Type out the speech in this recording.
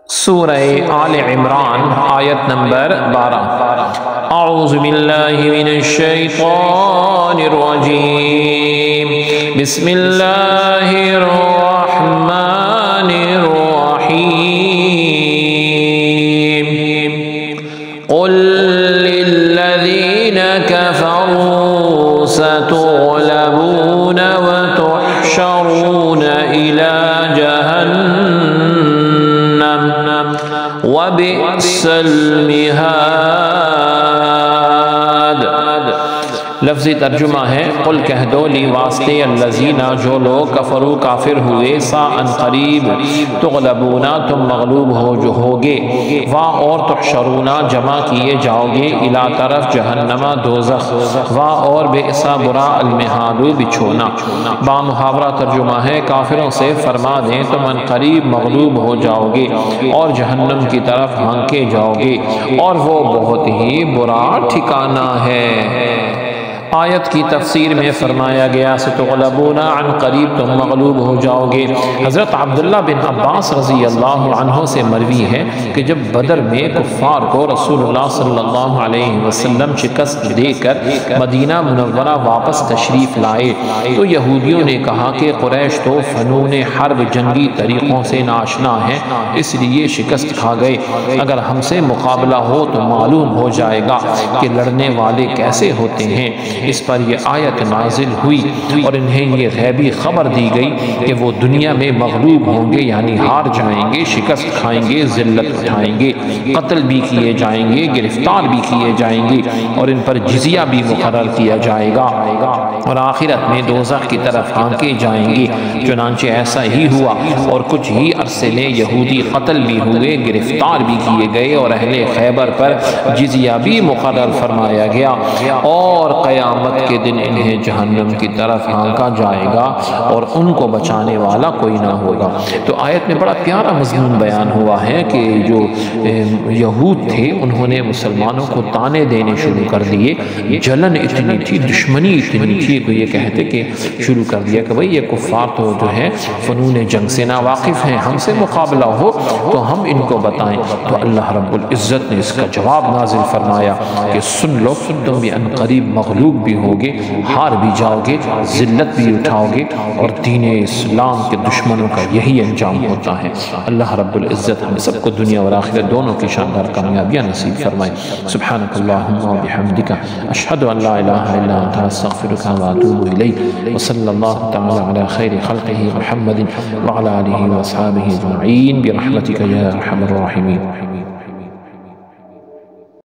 سورہ آل عمران آیت نمبر 12۔ اعوذ باللہ من الشیطان الرجیم، بسم اللہ الرحمن الرحیم۔ قل للذین کفروا ستغلبون وتحشرون إلی جہنم وبئس المہاد۔ لفظی ترجمہ ہے، قل کہہ دو لی واسطے الذین جو لوگ کفروا کافر ہوئے، سا ان قریب، تغلبون تم مغلوب ہوگے، وا اور تحشرون جمع کیے جاؤ گے، الی طرف جہنم دوزخ، وا اور بئس برا المہاد بچھونا۔ با محاورہ ترجمہ ہے، کافروں سے فرما دیں تم ان قریب مغلوب ہو جاؤ گے اور جہنم کی طرف ہانکے جاؤ گے، اور وہ بہت ہی برا ٹھکانہ ہے۔ آیت کی تفسیر میں فرمایا گیا ستغلبون، عن قریب تم مغلوب ہو جاؤ گے۔ حضرت عبداللہ بن عباس رضی اللہ عنہ سے مروی ہے کہ جب بدر میں کفار کو رسول اللہ صلی اللہ علیہ وسلم شکست دے کر مدینہ منورہ واپس تشریف لائے تو یہودیوں نے کہا کہ قریش تو فنون حرب جنگی طریقوں سے ناشنا ہے، اس لیے شکست کھا گئے، اگر ہم سے مقابلہ ہو تو معلوم ہو جائے گا کہ لڑنے والے کیسے ہوتے ہیں۔ اس پر یہ آیت نازل ہوئی اور انہیں یہ غیبی خبر دی گئی کہ وہ دنیا میں مغلوب ہوں گے، یعنی ہار جائیں گے، شکست کھائیں گے، ذلت اٹھائیں گے، قتل بھی کیے جائیں گے، گرفتار بھی کیے جائیں گے، اور ان پر جزیہ بھی مقرر کیا جائے گا، اور آخرت میں دوزخ کی طرف ہانکے جائیں گے۔ چنانچہ ایسا ہی ہوا، اور کچھ ہی عرصے میں یہودی قتل بھی ہوئے، گرفتار بھی کیے گئے، اور اہل خیبر پر جزیہ بھی مقرر فرمایا گیا، اور قیامت کے دن انہیں جہنم کی طرف ہانکا جائے گا اور ان کو بچانے والا کوئی نہ ہوگا۔ تو آیت میں بڑا پیارا مضمون بیان ہوا ہے کہ جو یہود تھے انہوں نے مسلمانوں کو طعنے دینے شروع کر دیے، جلن اتنی تھی، دشمنی اتنی تھی کہ یہ کہتے کہ شروع کر دیا کہ بھئی یہ کفار تو جو ہے فنون جنگ سے ناواقف ہیں، ہم سے مقابلہ ہو تو ہم ان کو بتائیں۔ تو اللہ رب العزت نے اس کا جواب نازل فرمایا کہ سن لو، تم بھی ان قریب مغلوب بھی ہوگے، ہار بھی جاؤ گے، ذلت بھی اٹھاؤ گے، اور دین اسلام کے دشمنوں کا یہی انجام ہوتا ہے۔ اللہ رب العزت ہم سب کو دنیا اور آخرت دونوں کی شاندار کامیابیاں نصیب فرمائے۔ سبحانک اللہم و بحمدک، اشہد ان لا الہ الا انت، استغفرک و اتوب الیک، وصلی اللہ تعالی علی خیر خلقہ محمد وعلی آلہ و اصحابہ اجمعین برحمتک یا ارحم الراحمین۔